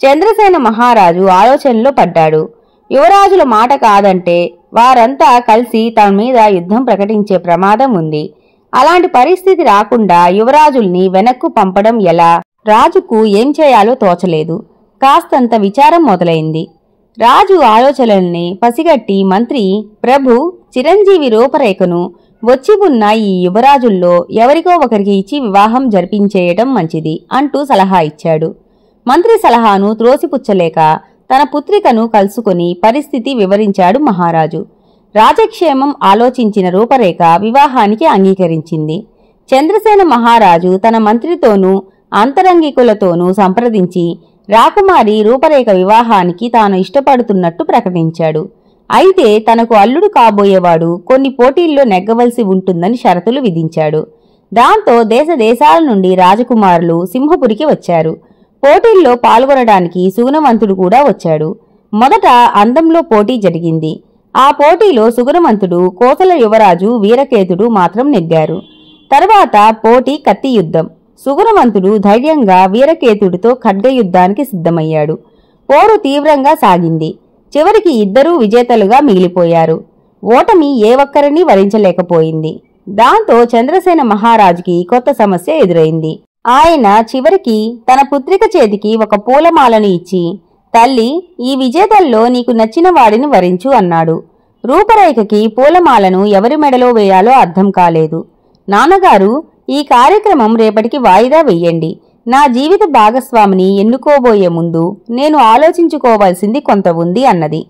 చంద్రసేన మహారాజు ఆలోచనలో పడ్డాడు. యువరాజుల మాట కాదంటే వారంతా కలిసి తమ మీద యుద్ధం ప్రకటించే ప్రమాదం ఉంది. అలాంటి పరిస్థితి రాకుండా యువరాజుల్ని వెనక్కు పంపడం ఎలా? రాజుకు ఏం చేయాలో తోచలేదు. కాస్తంత విచారం మొదలైంది. రాజు ఆలోచనల్ని పసిగట్టి మంత్రి, ప్రభు, చిరంజీవి రూపరేఖను వచ్చి ఉన్న ఈ యువరాజుల్లో ఎవరికో ఒకరికి ఇచ్చి వివాహం జరిపించేయటం మంచిది అంటూ సలహా ఇచ్చాడు. మంత్రి సలహాను త్రోసిపుచ్చలేక తన పుత్రికను కలుసుకుని పరిస్థితి వివరించాడు మహారాజు. రాజక్షేమం ఆలోచించిన రూపరేఖ వివాహానికి అంగీకరించింది. చంద్రసేన మహారాజు తన మంత్రితోనూ అంతరంగికులతోనూ సంప్రదించి రాకుమారి రూపరేఖ వివాహానికి తాను ఇష్టపడుతున్నట్టు ప్రకటించాడు. అయితే తనకు అల్లుడు కాబోయేవాడు కొన్ని పోటీల్లో నెగ్గవలసి ఉంటుందని షరతులు విధించాడు. దాంతో దేశ దేశాల నుండి రాజకుమారులు సింహపురికి వచ్చారు. పోటీల్లో పాల్గొనడానికి సుగుణవంతుడు కూడా వచ్చాడు. మొదట అందంలో పోటీ జరిగింది. ఆ పోటీలో సుగుణవంతుడు, కోసల యువరాజు వీరకేతుడు మాత్రం నెగ్గారు. తర్వాత పోటీ కత్తి యుద్ధం. సుగుణవంతుడు ధైర్యంగా వీరకేతుడితో ఖడ్గయుద్ధానికి సిద్ధమయ్యాడు. పోరు తీవ్రంగా సాగింది. చివరికి ఇద్దరూ విజేతలుగా మిగిలిపోయారు. ఓటమి ఏ ఒక్కరినీ వరించలేకపోయింది. దాంతో చంద్రసేన మహారాజుకి కొత్త సమస్య ఎదురైంది. ఆయన చివరికి తన పుత్రిక చేతికి ఒక పూలమాలను ఇచ్చి, తల్లి, ఈ విజేతల్లో నీకు నచ్చిన వాడిని వరించు అన్నాడు. రూపరేఖకి పూలమాలను ఎవరి మెడలో వేయాలో అర్థం కాలేదు. నాన్నగారు, ఈ కార్యక్రమం రేపటికి వాయిదా వెయ్యండి. నా జీవిత భాగస్వామిని ఎన్నుకోబోయే ముందు నేను ఆలోచించుకోవాల్సింది కొంత ఉంది అన్నది.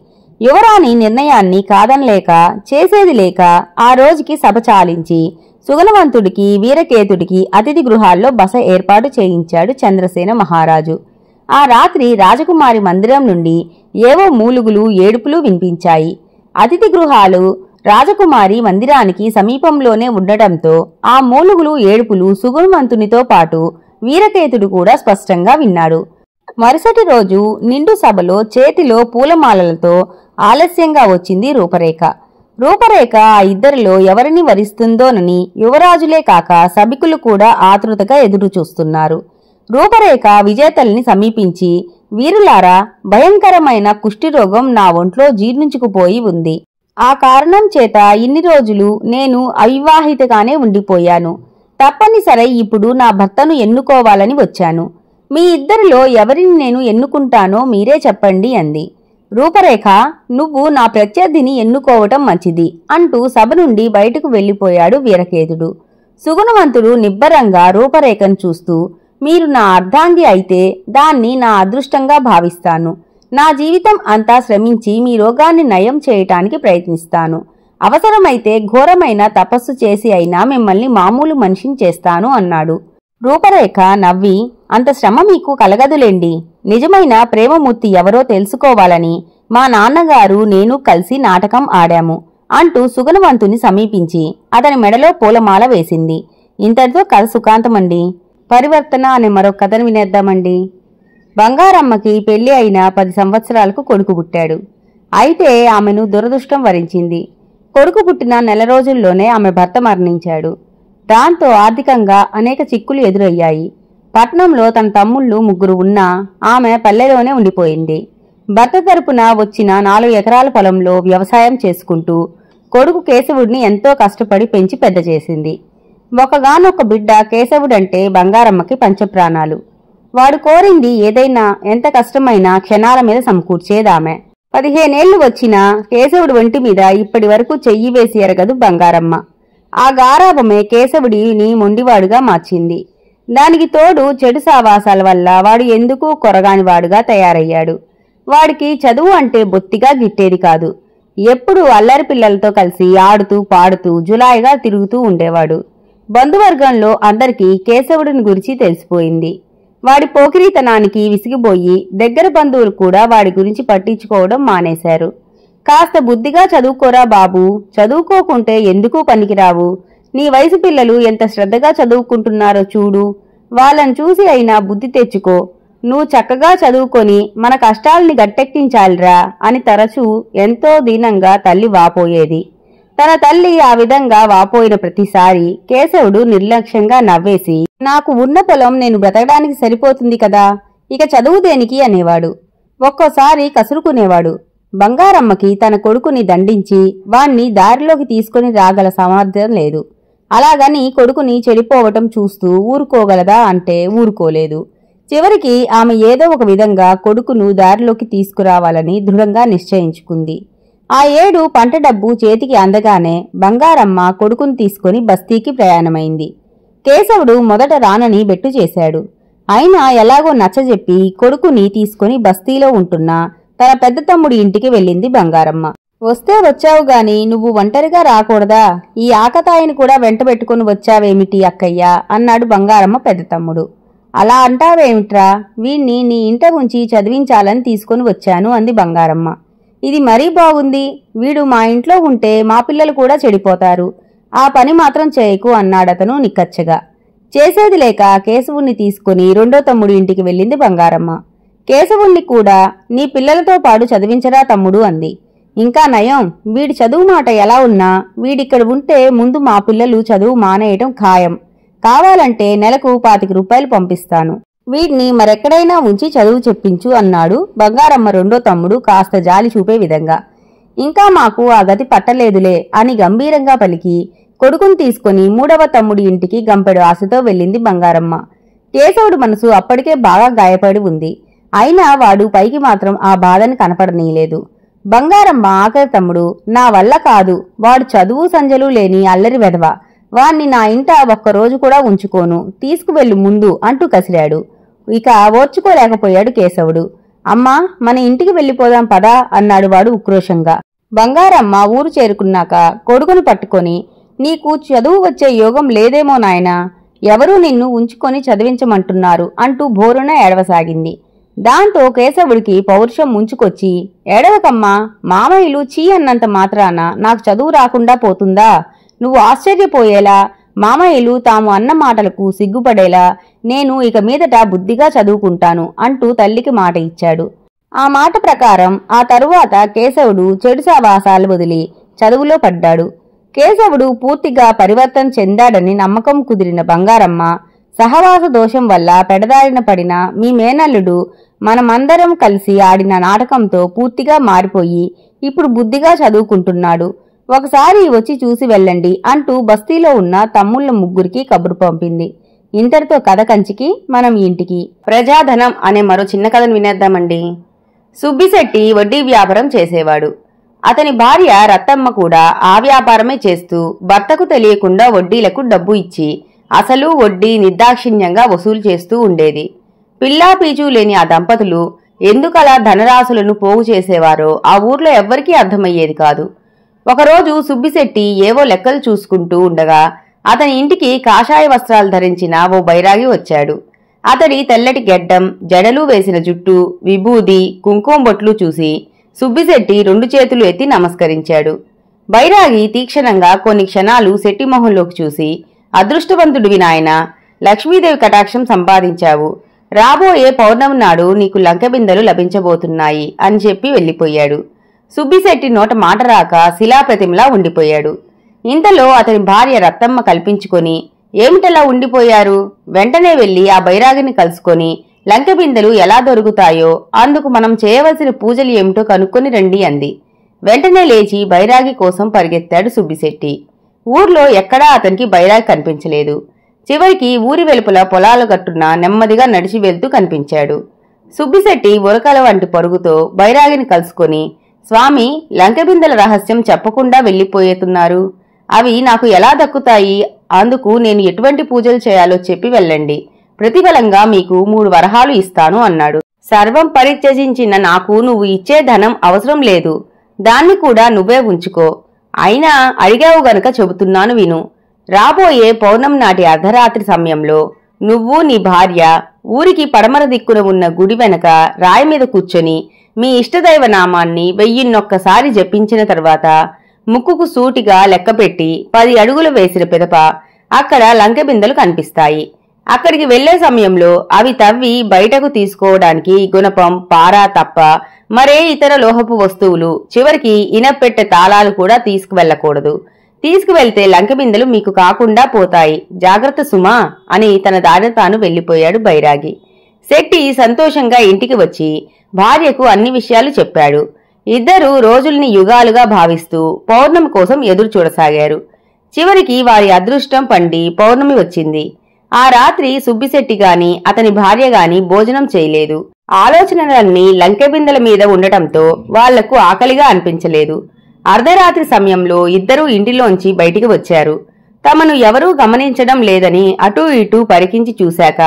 యువరాణి నిర్ణయాన్ని కాదనలేక చేసేది లేక ఆ రోజుకి సభ చాలించి సుగుణవంతుడికి, వీరకేతుడికి అతిథి గృహాల్లో బస ఏర్పాటు చేయించాడు చంద్రసేన మహారాజు. ఆ రాత్రి రాజకుమారి మందిరం నుండి ఏవో మూలుగులు, ఏడుపులు వినిపించాయి. అతిథి గృహాలు రాజకుమారి మందిరానికి సమీపంలోనే ఉండటంతో ఆ మూలుగులు, ఏడుపులు సుగుణవంతునితో పాటు వీరకేతుడు కూడా స్పష్టంగా విన్నాడు. మరుసటి రోజు నిండు సభలో చేతిలో పూలమాలలతో ఆలస్యంగా వచ్చింది రూపరేఖ. రూపరేఖ ఆ ఇద్దరిలో ఎవరిని వరిస్తుందోనని యువరాజులే కాక సభికులు కూడా ఆతృతగా ఎదురు చూస్తున్నారు. రూపరేఖ విజేతల్ని సమీపించి, వీరులారా, భయంకరమైన కుష్ఠిరోగం నా ఒంట్లో జీర్ణించుకుపోయి ఉంది. ఆ కారణం చేత ఇన్ని రోజులు నేను అవివాహితగానే ఉండిపోయాను. తప్పనిసరి ఇప్పుడు నా భర్తను ఎన్నుకోవాలని వచ్చాను. మీ ఇద్దరిలో ఎవరిని నేను ఎన్నుకుంటానో మీరే చెప్పండి అంది. రూపరేఖ, నువ్వు నా ప్రత్యర్థిని ఎన్నుకోవటం మంచిది అంటూ సభ నుండి బయటకు వెళ్లిపోయాడు వీరకేతుడు. సుగుణవంతుడు నిబ్బరంగా రూపరేఖను చూస్తూ, మీరు నా అర్ధాంగి అయితే దాన్ని నా అదృష్టంగా భావిస్తాను. నా జీవితం అంతా శ్రమించి మీ రోగాన్ని నయం చేయటానికి ప్రయత్నిస్తాను. అవసరమైతే ఘోరమైన తపస్సు చేసి అయినా మిమ్మల్ని మామూలు మనిషిని చేస్తాను అన్నాడు. రూపరేఖ నవ్వి, అంత శ్రమ మీకు కలగదులేండి. నిజమైన ప్రేమమూర్తి ఎవరో తెలుసుకోవాలని మా నాన్నగారు నేను కలిసి నాటకం ఆడాము అంటూ సుగుణవంతుని సమీపించి అతని మెడలో పూలమాల వేసింది. ఇంతటితో కథ సుఖాంతమండి. పరివర్తన అనే మరో కథను వినేద్దామండి. బంగారమ్మకి పెళ్లి అయిన 10 సంవత్సరాలకు కొడుకు పుట్టాడు. అయితే ఆమెను దురదృష్టం వరించింది. కొడుకు పుట్టిన నెల రోజుల్లోనే ఆమె భర్త మరణించాడు. దాంతో ఆర్థికంగా అనేక చిక్కులు ఎదురయ్యాయి. పట్నంలో తన తమ్ముళ్ళు 3 ఉన్నా ఆమె పల్లెలోనే ఉండిపోయింది. భర్త తరపున వచ్చిన 4 ఎకరాల పొలంలో వ్యవసాయం చేసుకుంటూ కొడుకు కేశవుడిని ఎంతో కష్టపడి పెంచి పెద్ద చేసింది. ఒకగానొక బిడ్డ కేశవుడంటే బంగారమ్మకి పంచప్రాణాలు. వాడు కోరింది ఏదైనా ఎంత కష్టమైనా క్షణాల మీద సమకూర్చేదామె. 15 ఏళ్లు వచ్చినా కేశవుడి ఒంటి మీద ఇప్పటి వరకు చెయ్యి వేసి ఎరగదు బంగారమ్మ. ఆ గారాభమే కేశవుడిని మొండివాడుగా మార్చింది. దానికి తోడు చెడు సావాసాల వల్ల వాడు ఎందుకు కొరగానివాడుగా తయారయ్యాడు. వాడికి చదువు అంటే బొత్తిగా గిట్టేది కాదు. ఎప్పుడూ అల్లరి పిల్లలతో కలిసి ఆడుతూ పాడుతూ జులాయిగా తిరుగుతూ ఉండేవాడు. బంధువర్గంలో అందరికీ కేశవుడిని గురించి తెలిసిపోయింది. వాడి పోకిరీతనానికి విసిగిపోయి దగ్గర బంధువులు కూడా వాడి గురించి పట్టించుకోవడం మానేశారు. కాస్త బుద్ధిగా చదువుకోరా బాబూ, చదువుకోకుంటే ఎందుకు పనికిరావు, నీ వయసు పిల్లలు ఎంత శ్రద్ధగా చదువుకుంటున్నారో చూడు, వాళ్ళని చూసి అయినా బుద్ధి తెచ్చుకో, నువ్వు చక్కగా చదువుకొని మన కష్టాల్ని గట్టెక్కించాలిరా అని తరచూ ఎంతో దీనంగా తల్లి వాపోయేది. తన తల్లి ఆ విధంగా వాపోయిన ప్రతిసారి కేశవుడు నిర్లక్ష్యంగా నవ్వేసి, నాకు ఉన్న పొలం నేను బ్రతకడానికి సరిపోతుంది కదా, ఇక చదువు దేనికి అనేవాడు. ఒక్కోసారి కసురుకునేవాడు. బంగారమ్మకి తన కొడుకుని దండించి వాణ్ణి దారిలోకి తీసుకుని రాగల సామర్థ్యం లేదు. అలాగని కొడుకుని చెడిపోవటం చూస్తూ ఊరుకోగలదా అంటే ఊరుకోలేదు. చివరికి ఆమె ఏదో ఒక విధంగా కొడుకును దారిలోకి తీసుకురావాలని దృఢంగా నిశ్చయించుకుంది. ఆ ఏడు పంట డబ్బు చేతికి అందగానే బంగారమ్మ కొడుకుని తీసుకుని బస్తీకి ప్రయాణమైంది. కేశవుడు మొదట రానని బెట్టు చేశాడు. అయినా ఎలాగో నచ్చజెప్పి కొడుకుని తీసుకుని బస్తీలో ఉంటున్న తన పెద్ద తమ్ముడి ఇంటికి వెళ్ళింది బంగారమ్మ. వస్తే వచ్చావు గాని నువ్వు ఒంటరిగా రాకూడదా, ఈ ఆకతాయిని కూడా వెంటబెట్టుకుని వచ్చావేమిటి అక్కయ్యా అన్నాడు బంగారమ్మ పెద్ద తమ్ముడు. అలా అంటావేమిట్రా, వీణ్ణి నీ ఇంట ఉంచి చదివించాలని తీసుకుని వచ్చాను అంది బంగారమ్మ. ఇది మరీ బాగుంది, వీడు మా ఇంట్లో ఉంటే మా పిల్లలు కూడా చెడిపోతారు, ఆ పని మాత్రం చేయకు అన్నాడతను నిక్కచ్చగా. చేసేది లేక కేశవుణ్ణి తీసుకుని రెండో తమ్ముడు ఇంటికి వెళ్ళింది బంగారమ్మ. కేశవుణ్ణి కూడా నీ పిల్లలతో పాటు చదివించరా తమ్ముడు అంది. ఇంకా నయం, వీడి చదువు మాట ఎలా ఉన్నా వీడిక్కడ ఉంటే ముందు మా పిల్లలు చదువు మానేయటం ఖాయం, కావాలంటే నెలకు 25 రూపాయలు పంపిస్తాను, వీడిని మరెక్కడైనా ఉంచి చదువు చెప్పించు అన్నాడు బంగారమ్మ రెండో తమ్ముడు కాస్త జాలి చూపే విధంగా. ఇంకా మాకు ఆ గతి పట్టలేదులే అని గంభీరంగా పలికి కొడుకుని తీసుకుని మూడవ తమ్ముడి ఇంటికి గంపెడు ఆశతో వెళ్ళింది బంగారమ్మ. కేశవుడి మనసు అప్పటికే బాగా గాయపడి ఉంది. అయినా వాడు పైకి మాత్రం ఆ బాధని కనపడనీయలేదు. బంగారమ్మ ఆఖరి తమ్ముడు, నా వల్ల కాదు, వాడు చదువు సంజలు లేని అల్లరి వెధవ, వాణ్ణి నా ఇంట ఒక్కరోజు కూడా ఉంచుకోను, తీసుకువెళ్ళు ముందు అంటూ కసిరాడు. ఇక ఓర్చుకోలేకపోయాడు కేశవుడు. అమ్మా, మన ఇంటికి వెళ్ళిపోదాం పదా అన్నాడు వాడు ఉక్రోషంగా. బంగారమ్మ ఊరు చేరుకున్నాక కొడుకును పట్టుకొని, నీకు చదువు వచ్చే యోగం లేదేమో నాయనా, ఎవరూ నిన్ను ఉంచుకొని చదివించమంటున్నారు అంటూ బోరున ఏడవసాగింది. దాంతో కేశవుడికి పౌరుషం ముంచుకొచ్చి, ఏడవకమ్మా, మామయ్యలు చీ అన్నంత మాత్రాన నాకు చదువు రాకుండా పోతుందా, నువ్వు ఆశ్చర్యపోయేలా, మామయ్యలు తాము అన్న మాటలకు సిగ్గుపడేలా నేను ఇక మీదట బుద్ధిగా చదువుకుంటాను అంటూ తల్లికి మాట ఇచ్చాడు. ఆ మాట ప్రకారం ఆ తరువాత కేశవుడు చెడు సావాసాలు వదిలి చదువులో పడ్డాడు. కేశవుడు పూర్తిగా పరివర్తన చెందాడని నమ్మకం కుదిరిన బంగారమ్మ, సహవాస దోషం వల్ల పెడదారిన పడిన మీ మేనల్లుడు మనమందరం కలిసి ఆడిన నాటకంతో పూర్తిగా మారిపోయి ఇప్పుడు బుద్ధిగా చదువుకుంటున్నాడు, ఒకసారి వచ్చి చూసి వెళ్ళండి అంటూ బస్తీలో ఉన్న తమ్ముళ్ళ 3కి కబురు పంపింది. ఇంతటితో కథ కంచికి మనం ఇంటికి. ప్రజాధనం అనే మరో చిన్న కథను వినేద్దామండి. సుబ్బిశెట్టి వడ్డీ వ్యాపారం చేసేవాడు. అతని భార్య రత్తమ్మ కూడా ఆ వ్యాపారమే చేస్తూ భర్తకు తెలియకుండా వడ్డీలకు డబ్బు ఇచ్చి అసలు వడ్డీ నిర్దాక్షిణ్యంగా వసూలు చేస్తూ ఉండేది. పిల్లాపీచు లేని ఆ దంపతులు ఎందుకలా ధనరాశులను పోగు చేసేవారో ఆ ఊర్లో ఎవ్వరికీ అర్థమయ్యేది కాదు. ఒకరోజు సుబ్బిశెట్టి ఏవో లెక్కలు చూసుకుంటూ ఉండగా అతని ఇంటికి కాషాయ వస్త్రాలు ధరించిన ఓ బైరాగి వచ్చాడు. అతడి తెల్లటి గెడ్డం, జడలు వేసిన జుట్టు, విభూది, కుంకుమ బొట్లు చూసి సుబ్బిశెట్టి 2 చేతులు ఎత్తి నమస్కరించాడు. బైరాగి తీక్షణంగా కొన్ని క్షణాలు శెట్టి మొహంలోకి చూసి, అదృష్టవంతుడివి నాయనా, లక్ష్మీదేవి కటాక్షం సంపాదించావు, రాబోయే పౌర్ణమి నాడు నీకు లంకెబిందెలు లభించబోతున్నాయి అని చెప్పి వెళ్లిపోయాడు. సుబ్బిశెట్టి నోట మాట రాక శిలాప్రతిమలా ఉండిపోయాడు. ఇంతలో అతని భార్య రత్తమ్మ కల్పించుకొని, ఏమిటలా ఉండిపోయారు? వెంటనే వెళ్లి ఆ బైరాగిని కలుసుకొని లంకెబిందెలు ఎలా దొరుకుతాయో అందుకు మనం చేయవలసిన పూజలు ఏమిటో కనుక్కొని రండి అంది. వెంటనే లేచి బైరాగి కోసం పరిగెత్తాడు సుబ్బిశెట్టి. ఊర్లో ఎక్కడా అతనికి బైరాగి కనిపించలేదు. చివరికి ఊరి వెలుపల పొలాల గట్టున నెమ్మదిగా నడిచి వెళ్తూ కనిపించాడు. సుబ్బిశెట్టి ఉరకల వంటి పరుగుతో బైరాగిని కలుసుకొని, స్వామి, లంకెబిందెల రహస్యం చెప్పకుండా వెళ్లిపోయేతున్నారు. అవి నాకు ఎలా దక్కుతాయి? అందుకు నేను ఎటువంటి పూజలు చేయాలో చెప్పి వెళ్ళండి. ప్రతిఫలంగా మీకు 3 వరహాలు ఇస్తాను అన్నాడు. సర్వం పరిత్యజించిన నాకు నువ్వు ఇచ్చే ధనం అవసరం లేదు. దాన్ని కూడా నువ్వే ఉంచుకో. అయినా అడిగావు గనుక చెబుతున్నాను విను. రాబోయే పౌర్ణమి నాటి అర్ధరాత్రి సమయంలో నువ్వు నీ భార్య ఊరికి పడమర దిక్కున ఉన్న గుడి వెనక రాయి మీద కూర్చొని మీ ఇష్టదైవ నామాన్ని 1001 జపించిన తర్వాత ముక్కుకు సూటిగా లెక్కపెట్టి 10 అడుగులు వేసిన పిదప అక్కడ లంకెబిందెలు కనిపిస్తాయి. అక్కడికి వెళ్లే సమయంలో అవి తవ్వి బయటకు తీసుకోవడానికి గుణపం, పారా తప్ప మరే ఇతర లోహపు వస్తువులు, చివరికి ఇనప్పెట్టె తాళాలు కూడా తీసుకువెళ్లకూడదు. తీసుకువెళ్తే లంకెబిందెలు మీకు కాకుండా పోతాయి. జాగ్రత్త సుమా అని తన దారిన తాను వెళ్లిపోయాడు బైరాగి. శెట్టి సంతోషంగా ఇంటికి వచ్చి భార్యకు అన్ని విషయాలు చెప్పాడు. ఇద్దరూ రోజుల్ని యుగాలుగా భావిస్తూ పౌర్ణమి కోసం ఎదురు చూడసాగారు. చివరికి వారి అదృష్టం పండి పౌర్ణమి వచ్చింది. ఆ రాత్రి సుబ్బిశెట్టి గాని అతని భార్య గాని భోజనం చేయలేదు. ఆలోచనలన్నీ లంకెబిందెల మీద ఉండటంతో వాళ్లకు ఆకలిగా అనిపించలేదు. అర్ధరాత్రి సమయంలో ఇద్దరూ ఇంటిలోంచి బయటికి వచ్చారు. తమను ఎవరూ గమనించడం లేదని అటూ ఇటూ పరికించి చూశాక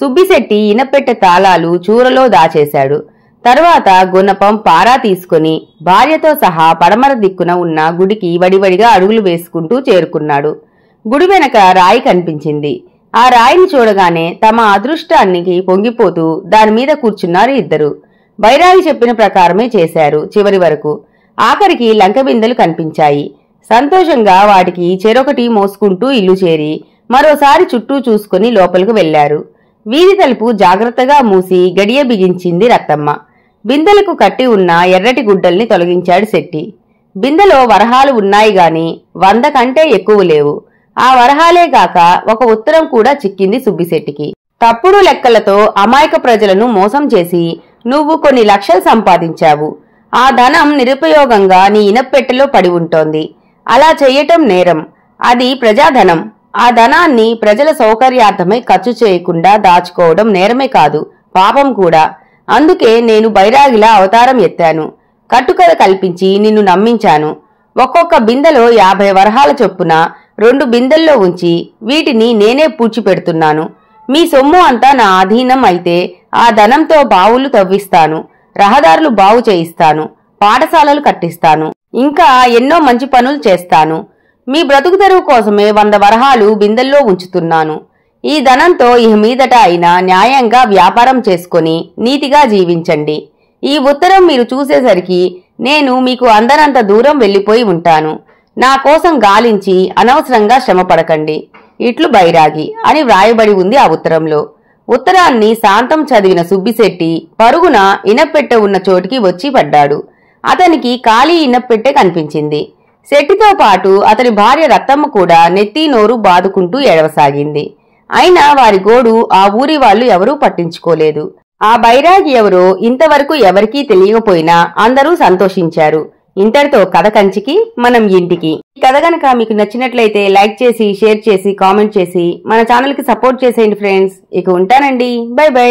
సుబ్బిశెట్టి ఇనపెట్టె తాళాలు చూరలో దాచేశాడు. తరువాత గుణపం, పారా తీసుకుని భార్యతో సహా పడమర దిక్కున ఉన్న గుడికి వడివడిగా అడుగులు వేసుకుంటూ చేరుకున్నాడు. గుడి వెనక రాయి కనిపించింది. ఆ రాయిని చూడగానే తమ అదృష్టానికి పొంగిపోతూ దానిమీద కూర్చున్నారు ఇద్దరు. బైరాగి చెప్పిన ప్రకారమే చేశారు చివరి వరకు. ఆఖరికి లంకెబిందెలు కనిపించాయి. సంతోషంగా వాటికి చెరొకటి మోసుకుంటూ ఇల్లు చేరి మరోసారి చుట్టూ చూసుకుని లోపలికి వెళ్లారు. వీధి తలుపు జాగ్రత్తగా మూసి గడియ బిగించింది రత్తమ్మ. బిందెలకు కట్టి ఉన్న ఎర్రటి గుడ్డల్ని తొలగించాడు శెట్టి. బిందెలో వరహాలు ఉన్నాయి గాని 100 కంటే ఎక్కువ లేవు. ఆ వరహాలే కాక ఒక ఉత్తరం కూడా చిక్కింది సుబ్బిశెట్టికి. తప్పుడు లెక్కలతో అమాయక ప్రజలను మోసం చేసి నువ్వు కొన్ని లక్షలు సంపాదించావు. ఆ ధనం నిరుపయోగంగా నీ ఇనప్పెట్టెలో పడి ఉంటోంది. అలా చెయ్యటం నేరం. అది ప్రజాధనం. ఆ ధనాన్ని ప్రజల సౌకర్యార్థమై ఖర్చు చేయకుండా దాచుకోవడం నేరమే కాదు, పాపం కూడా. అందుకే నేను బైరాగిలా అవతారం ఎత్తాను. కట్టుకథ కల్పించి నిన్ను నమ్మించాను. ఒక్కొక్క బిందెలో 50 వరహాల చొప్పున 2 బిందెల్లో ఉంచి వీటిని నేనే పూడ్చిపెడుతున్నాను. మీ సొమ్ము అంతా నా అధీనం అయితే ఆ ధనంతో బావులు తవ్విస్తాను, రహదారులు బాగు చేయిస్తాను, పాఠశాలలు కట్టిస్తాను, ఇంకా ఎన్నో మంచి పనులు చేస్తాను. మీ బ్రతుకు తెరువు కోసమే 100 వరహాలు బిందెల్లో ఉంచుతున్నాను. ఈ ధనంతో ఇహ మీదట అయినా న్యాయంగా వ్యాపారం చేసుకుని నీతిగా జీవించండి. ఈ ఉత్తరం మీరు చూసేసరికి నేను మీకు అందనంత దూరం వెళ్లిపోయి ఉంటాను. నా కోసం గాలించి అనవసరంగా శ్రమపడకండి. ఇట్లు బైరాగి అని వ్రాయబడి ఉంది ఆ ఉత్తరంలో. ఉత్తరాన్ని శాంతం చదివిన సుబ్బిశెట్టి పరుగున ఇనప్పెట్టె ఉన్న చోటికి వచ్చి పడ్డాడు. అతనికి ఖాళీ ఇనప్పెట్టె కనిపించింది. శెట్టితో పాటు అతని భార్య రత్తమ్మ కూడా నెత్తి నోరు బాదుకుంటూ ఏడవసాగింది. అయినా వారి గోడు ఆ ఊరి వాళ్లు ఎవరూ పట్టించుకోలేదు. ఆ బైరాగి ఎవరో ఇంతవరకు ఎవరికీ తెలియకపోయినా అందరూ సంతోషించారు. ఇంతటితో కథ కంచికి మనం ఇంటికి. ఈ కథ గనక మీకు నచ్చినట్లయితే లైక్ చేసి, షేర్ చేసి, కామెంట్ చేసి మన ఛానల్ కి సపోర్ట్ చేసేయండి ఫ్రెండ్స్. ఇక ఉంటానండి. By by.